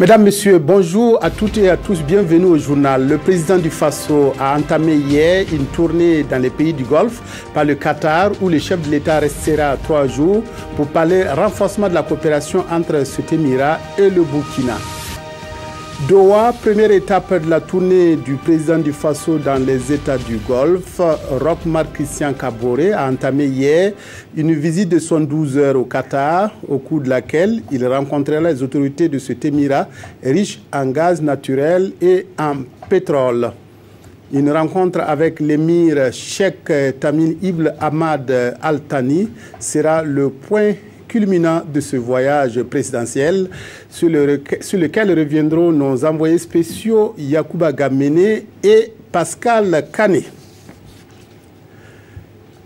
Mesdames, Messieurs, bonjour à toutes et à tous, bienvenue au journal. Le président du Faso a entamé hier une tournée dans les pays du Golfe par le Qatar où le chef de l'État restera 3 jours pour parler renforcement de la coopération entre cet émirat et le Burkina. Doha, première étape de la tournée du président du Faso dans les États du Golfe. Roch-Marc Christian Kaboré a entamé hier une visite de 72 heures au Qatar, au cours de laquelle il rencontrera les autorités de cet émirat riche en gaz naturel et en pétrole. Une rencontre avec l'émir Cheikh Tamim Ibn Hamad Al Thani sera le point culminant de ce voyage présidentiel sur lequel reviendront nos envoyés spéciaux Yacouba Gamene et Pascal Kane.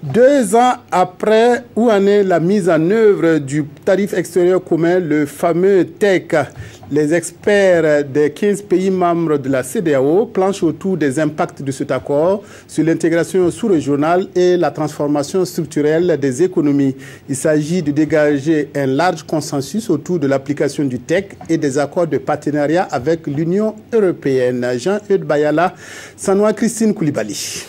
2 ans après, où en est la mise en œuvre du tarif extérieur commun, le fameux TEC? Les experts des 15 pays membres de la CEDEAO planchent autour des impacts de cet accord sur l'intégration sous-régionale et la transformation structurelle des économies. Il s'agit de dégager un large consensus autour de l'application du TEC et des accords de partenariat avec l'Union européenne. Jean-Eudes Bayala, Sanoa Christine Koulibaly.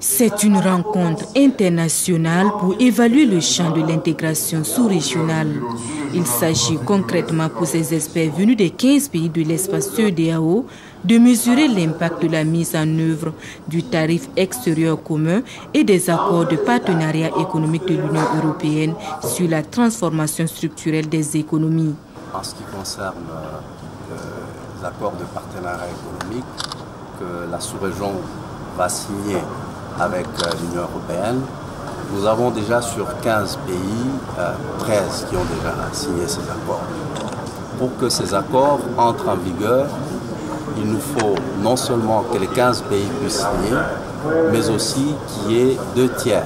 C'est une rencontre internationale pour évaluer le champ de l'intégration sous-régionale. Il s'agit concrètement pour ces experts venus des 15 pays de l'espace CEDEAO de mesurer l'impact de la mise en œuvre du tarif extérieur commun et des accords de partenariat économique de l'Union européenne sur la transformation structurelle des économies. En ce qui concerne les accords de partenariat économique que la sous-région va signer avec l'Union européenne, nous avons déjà sur 15 pays, 13 qui ont déjà signé ces accords. Pour que ces accords entrent en vigueur, il nous faut non seulement que les 15 pays puissent signer, mais aussi qu'il y ait 2/3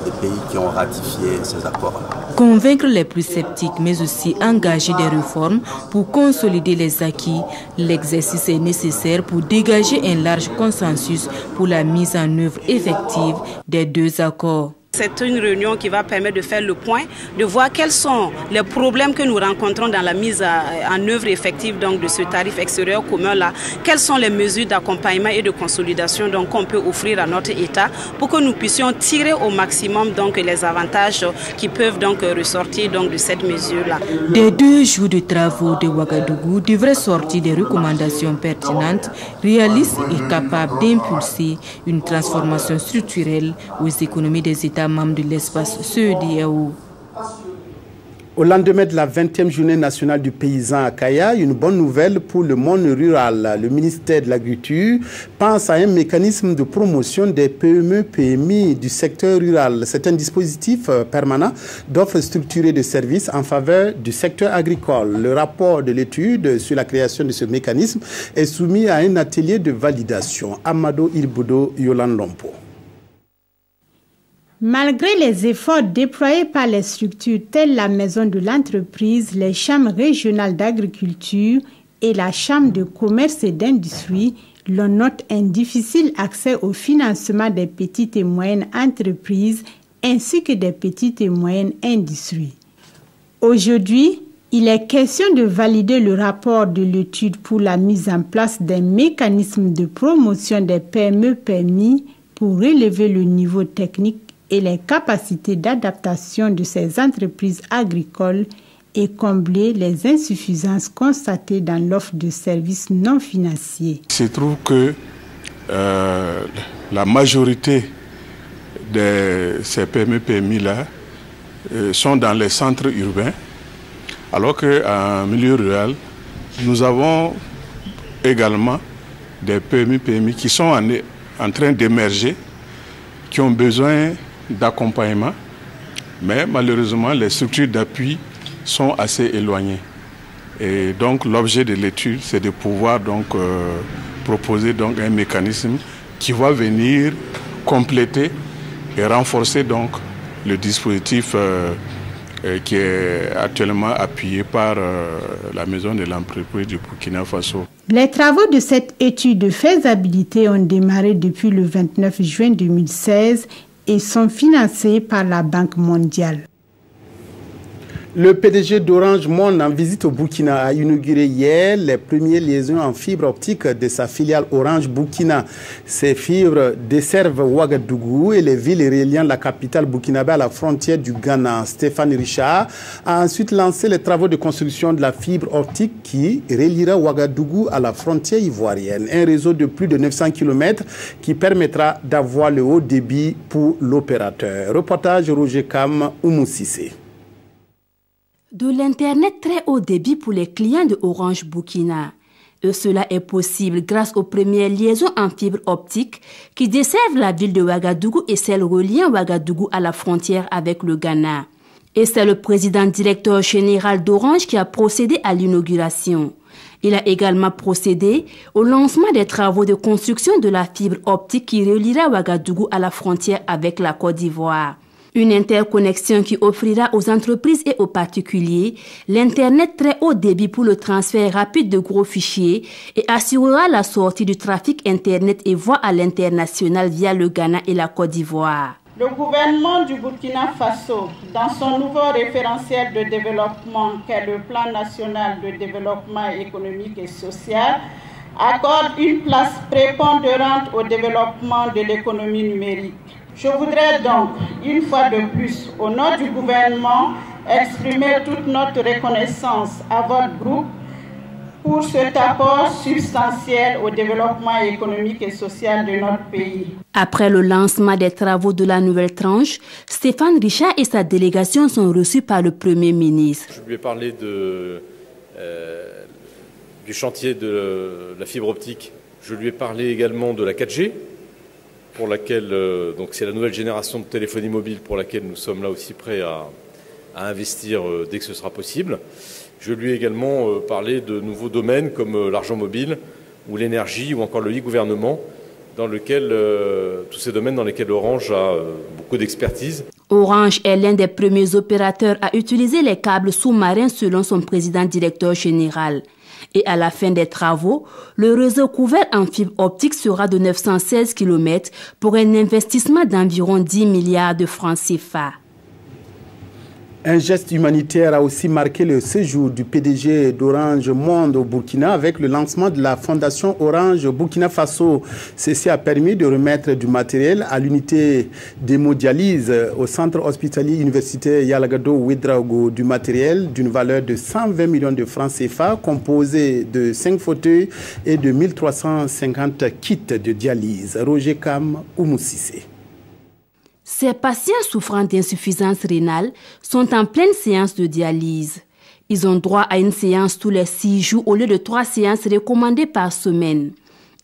des pays qui ont ratifié ces accords-là. Convaincre les plus sceptiques, mais aussi engager des réformes pour consolider les acquis. L'exercice est nécessaire pour dégager un large consensus pour la mise en œuvre effective des 2 accords. C'est une réunion qui va permettre de faire le point, de voir quels sont les problèmes que nous rencontrons dans la mise en œuvre effective donc, de ce tarif extérieur commun-là. Quelles sont les mesures d'accompagnement et de consolidation qu'on peut offrir à notre État pour que nous puissions tirer au maximum donc, les avantages qui peuvent donc, ressortir donc, de cette mesure-là. Des 2 jours de travaux de Ouagadougou devraient sortir des recommandations pertinentes, réalistes et capables d'impulser une transformation structurelle aux économies des États membres de l'espace CEDEAO. Au lendemain de la 20e journée nationale du paysan à Kaya, une bonne nouvelle pour le monde rural. Le ministère de l'Agriculture pense à un mécanisme de promotion des PME-PMI du secteur rural. C'est un dispositif permanent d'offres structurées de services en faveur du secteur agricole. Le rapport de l'étude sur la création de ce mécanisme est soumis à un atelier de validation. Amado Ilboudo, Yolande Lompo. Malgré les efforts déployés par les structures telles la Maison de l'entreprise, les chambres régionales d'agriculture et la Chambre de commerce et d'industrie, l'on note un difficile accès au financement des petites et moyennes entreprises ainsi que des petites et moyennes industries. Aujourd'hui, il est question de valider le rapport de l'étude pour la mise en place d'un mécanisme de promotion des PME-PMI pour relever le niveau technique et les capacités d'adaptation de ces entreprises agricoles et combler les insuffisances constatées dans l'offre de services non financiers. Il se trouve que la majorité de ces PME-PMI-là sont dans les centres urbains, alors qu'en milieu rural, nous avons également des PME-PMI qui sont en train d'émerger, qui ont besoin d'accompagnement, mais malheureusement les structures d'appui sont assez éloignées. Et donc l'objet de l'étude, c'est de pouvoir donc proposer donc un mécanisme qui va venir compléter et renforcer donc le dispositif qui est actuellement appuyé par la Maison de l'entreprise du Burkina Faso. Les travaux de cette étude de faisabilité ont démarré depuis le 29 juin 2016 et sont financés par la Banque mondiale. Le PDG d'Orange Monde en visite au Burkina a inauguré hier les premières liaisons en fibre optique de sa filiale Orange Burkina. Ces fibres desservent Ouagadougou et les villes reliant la capitale burkinabé à la frontière du Ghana. Stéphane Richard a ensuite lancé les travaux de construction de la fibre optique qui reliera Ouagadougou à la frontière ivoirienne. Un réseau de plus de 900 km qui permettra d'avoir le haut débit pour l'opérateur. Reportage Roger Kam, Oumou Cissé. De l'Internet très haut débit pour les clients de Orange Burkina. Et cela est possible grâce aux premières liaisons en fibre optique qui desservent la ville de Ouagadougou et celles reliant Ouagadougou à la frontière avec le Ghana. Et c'est le président directeur général d'Orange qui a procédé à l'inauguration. Il a également procédé au lancement des travaux de construction de la fibre optique qui reliera Ouagadougou à la frontière avec la Côte d'Ivoire. Une interconnexion qui offrira aux entreprises et aux particuliers l'Internet très haut débit pour le transfert rapide de gros fichiers et assurera la sortie du trafic Internet et voies à l'international via le Ghana et la Côte d'Ivoire. Le gouvernement du Burkina Faso, dans son nouveau référentiel de développement qu'est le Plan national de développement économique et social, accorde une place prépondérante au développement de l'économie numérique. Je voudrais donc, une fois de plus, au nom du gouvernement, exprimer toute notre reconnaissance à votre groupe pour cet apport substantiel au développement économique et social de notre pays. Après le lancement des travaux de la nouvelle tranche, Stéphane Richard et sa délégation sont reçus par le Premier ministre. Je lui ai parlé du chantier de la fibre optique. Je lui ai parlé également de la 4G. Pour laquelle, donc c'est la nouvelle génération de téléphonie mobile pour laquelle nous sommes là aussi prêts à investir dès que ce sera possible. Je lui ai également parlé de nouveaux domaines comme l'argent mobile ou l'énergie ou encore le e-gouvernement, dans lequel, tous ces domaines dans lesquels Orange a beaucoup d'expertise. Orange est l'un des premiers opérateurs à utiliser les câbles sous-marins selon son président directeur général. Et à la fin des travaux, le réseau couvert en fibre optique sera de 916 km pour un investissement d'environ 10 milliards de francs CFA. Un geste humanitaire a aussi marqué le séjour du PDG d'Orange Monde au Burkina avec le lancement de la fondation Orange Burkina Faso. Ceci a permis de remettre du matériel à l'unité d'hémodialyse au centre hospitalier universitaire Yalagado Ouedraogo, du matériel d'une valeur de 120 millions de francs CFA composé de 5 fauteuils et de 1350 kits de dialyse. Roger Kam, Oumou Cissé. Ces patients souffrant d'insuffisance rénale sont en pleine séance de dialyse. Ils ont droit à une séance tous les 6 jours au lieu de 3 séances recommandées par semaine.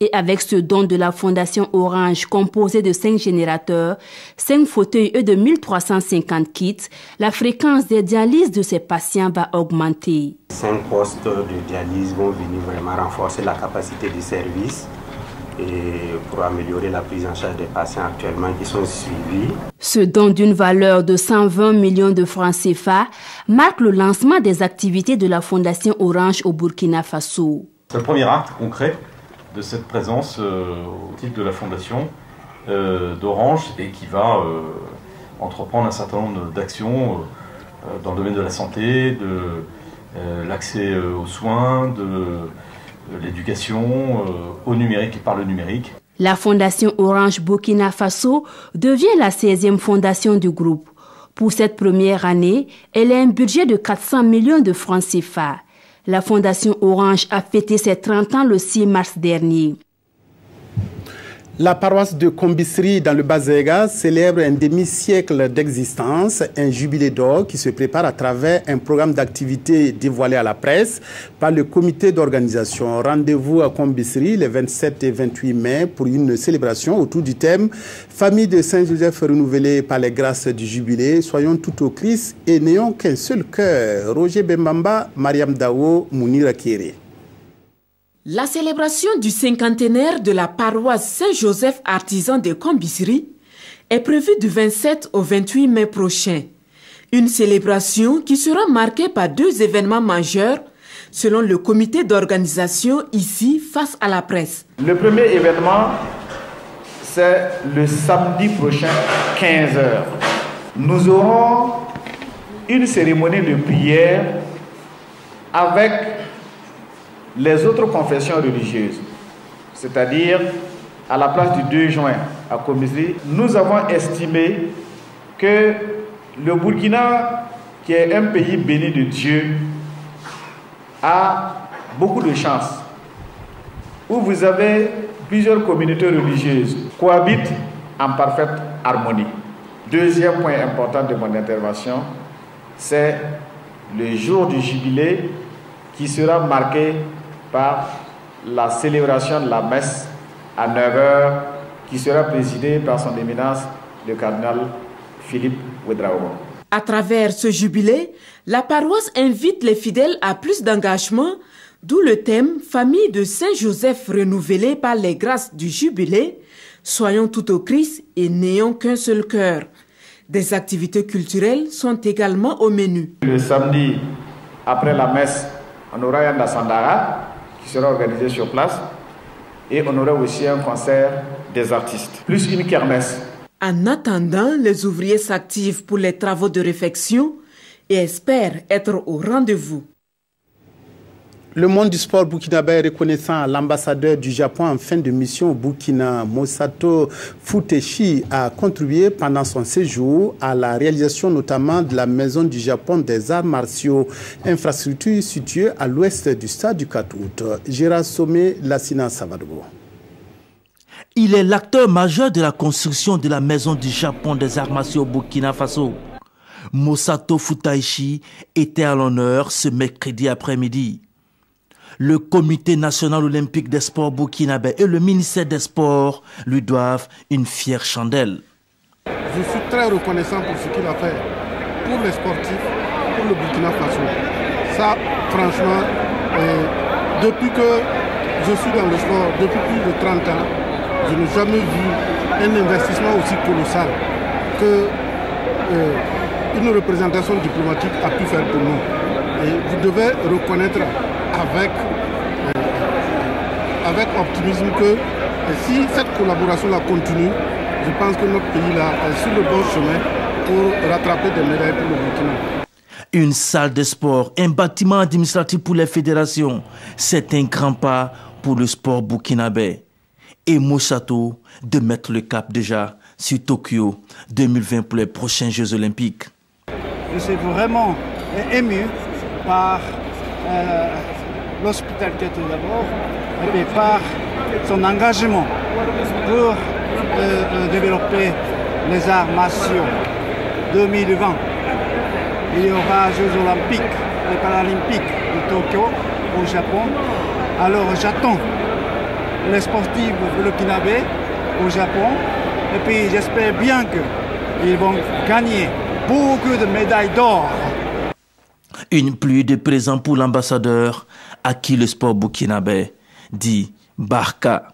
Et avec ce don de la Fondation Orange composé de 5 générateurs, 5 fauteuils et de 1350 kits, la fréquence des dialyses de ces patients va augmenter. 5 postes de dialyse vont venir vraiment renforcer la capacité du service et pour améliorer la prise en charge des patients actuellement qui sont suivis. Ce don d'une valeur de 120 millions de francs CFA marque le lancement des activités de la Fondation Orange au Burkina Faso. C'est le premier acte concret de cette présence au titre de la Fondation d'Orange et qui va entreprendre un certain nombre d'actions dans le domaine de la santé, de l'accès aux soins, de l'éducation, au numérique et par le numérique. La Fondation Orange Burkina Faso devient la 16e fondation du groupe. Pour cette première année, elle a un budget de 400 millions de francs CFA. La Fondation Orange a fêté ses 30 ans le 6 mars dernier. La paroisse de Kombisri dans le Bas-Zéga célèbre un demi-siècle d'existence, un jubilé d'or qui se prépare à travers un programme d'activités dévoilé à la presse par le comité d'organisation. Rendez-vous à Kombisri les 27 et 28 mai pour une célébration autour du thème « Famille de Saint-Joseph renouvelée par les grâces du jubilé, soyons tout au Christ et n'ayons qu'un seul cœur ». Roger Bembamba, Mariam Dawo, Mounira Kéré. La célébration du cinquantenaire de la paroisse Saint-Joseph artisan de Kombisri est prévue du 27 au 28 mai prochain. Une célébration qui sera marquée par 2 événements majeurs selon le comité d'organisation ici face à la presse. Le premier événement, c'est le samedi prochain, 15h. Nous aurons une cérémonie de prière avec les autres confessions religieuses. C'est-à-dire, à la place du 2 juin à Comisri, nous avons estimé que le Burkina, qui est un pays béni de Dieu, a beaucoup de chance, où vous avez plusieurs communautés religieuses cohabitent en parfaite harmonie. Deuxième point important de mon intervention, c'est le jour du jubilé qui sera marqué par la célébration de la messe à 9h qui sera présidée par son éminence le cardinal Philippe Ouedraogo. À travers ce jubilé, la paroisse invite les fidèles à plus d'engagement, d'où le thème « Famille de Saint-Joseph renouvelée par les grâces du jubilé ». Soyons tout au Christ et n'ayons qu'un seul cœur. Des activités culturelles sont également au menu. Le samedi, après la messe, on aura un Dassandara qui sera organisé sur place et on aura aussi un concert des artistes, plus une kermesse. En attendant, les ouvriers s'activent pour les travaux de réfection et espèrent être au rendez-vous. Le monde du sport burkinabé est reconnaissant à l'ambassadeur du Japon en fin de mission au Burkina. Mosato Futeshi a contribué pendant son séjour à la réalisation notamment de la Maison du Japon des arts martiaux, infrastructure située à l'ouest du stade du 4 août. Gérard Sommet, Lassina Savadogo. Il est l'acteur majeur de la construction de la Maison du Japon des arts martiaux au Burkina Faso. Mosato Futeshi était à l'honneur ce mercredi après-midi. Le Comité national olympique des sports burkinabé et le ministère des Sports lui doivent une fière chandelle. Je suis très reconnaissant pour ce qu'il a fait pour les sportifs, pour le Burkina Faso. Ça, franchement, depuis que je suis dans le sport, depuis plus de 30 ans, je n'ai jamais vu un investissement aussi colossal que une représentation diplomatique a pu faire pour nous. Et vous devez reconnaître avec optimisme que si cette collaboration-là continue, je pense que notre pays-là est sur le bon chemin pour rattraper des médailles pour le Burkina. Une salle de sport, un bâtiment administratif pour les fédérations, c'est un grand pas pour le sport burkinabé. Et Mosato de mettre le cap déjà sur Tokyo 2020 pour les prochains Jeux Olympiques. Je suis vraiment ému par l'hospitalité tout d'abord, et puis par son engagement pour développer les arts martiaux 2020. Il y aura Jeux Olympiques et Paralympiques de Tokyo au Japon. Alors j'attends les sportifs burkinabés au Japon et puis j'espère bien qu'ils vont gagner beaucoup de médailles d'or. Une pluie de présents pour l'ambassadeur à qui le sport burkinabé dit Barka.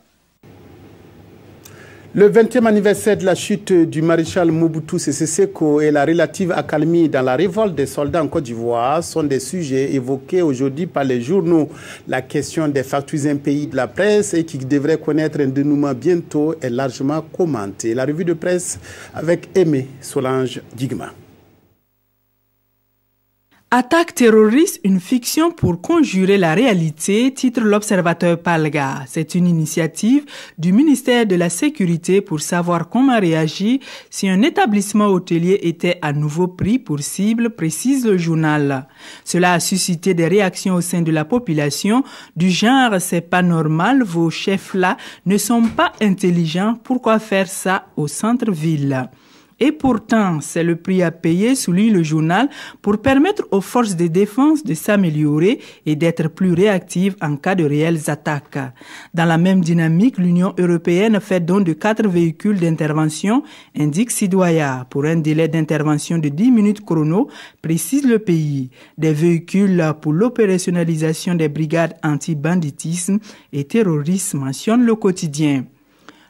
Le 20e anniversaire de la chute du maréchal Mobutu Sese Seko et la relative accalmie dans la révolte des soldats en Côte d'Ivoire sont des sujets évoqués aujourd'hui par les journaux. La question des factures impayées de la presse et qui devrait connaître un dénouement bientôt est largement commentée. La revue de presse avec Aimé Solange Guigma. Attaque terroriste, une fiction pour conjurer la réalité, titre l'Observateur Palga. C'est une initiative du ministère de la Sécurité pour savoir comment réagir si un établissement hôtelier était à nouveau pris pour cible, précise le journal. Cela a suscité des réactions au sein de la population du genre « c'est pas normal, vos chefs-là ne sont pas intelligents, pourquoi faire ça au centre-ville ?» Et pourtant, c'est le prix à payer, souligne le journal, pour permettre aux forces de défense de s'améliorer et d'être plus réactives en cas de réelles attaques. Dans la même dynamique, l'Union européenne fait don de 4 véhicules d'intervention, indique Sidoya, pour un délai d'intervention de 10 minutes chrono, précise le pays. Des véhicules pour l'opérationnalisation des brigades anti-banditisme et terrorisme, mentionne le quotidien.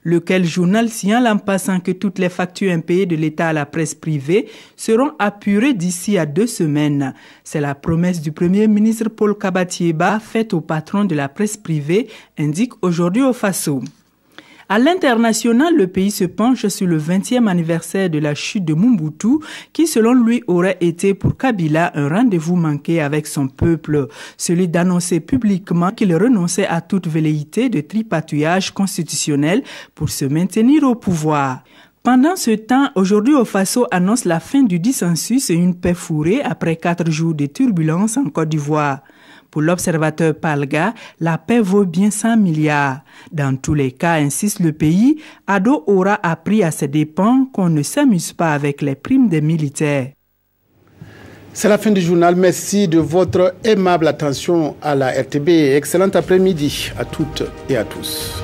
Lequel journal signale en passant que toutes les factures impayées de l'État à la presse privée seront apurées d'ici à 2 semaines. C'est la promesse du Premier ministre Paul Kabatieba faite au patron de la presse privée, indique aujourd'hui au Faso. À l'international, le pays se penche sur le 20e anniversaire de la chute de Mobutu, qui selon lui aurait été pour Kabila un rendez-vous manqué avec son peuple, celui d'annoncer publiquement qu'il renonçait à toute velléité de tripatouillage constitutionnel pour se maintenir au pouvoir. Pendant ce temps, aujourd'hui au Faso annonce la fin du dissensus et une paix fourrée après 4 jours de turbulences en Côte d'Ivoire. Pour l'observateur Palga, la paix vaut bien 100 milliards. Dans tous les cas, insiste le pays, Ado aura appris à ses dépens qu'on ne s'amuse pas avec les primes des militaires. C'est la fin du journal. Merci de votre aimable attention à la RTB. Excellent après-midi à toutes et à tous.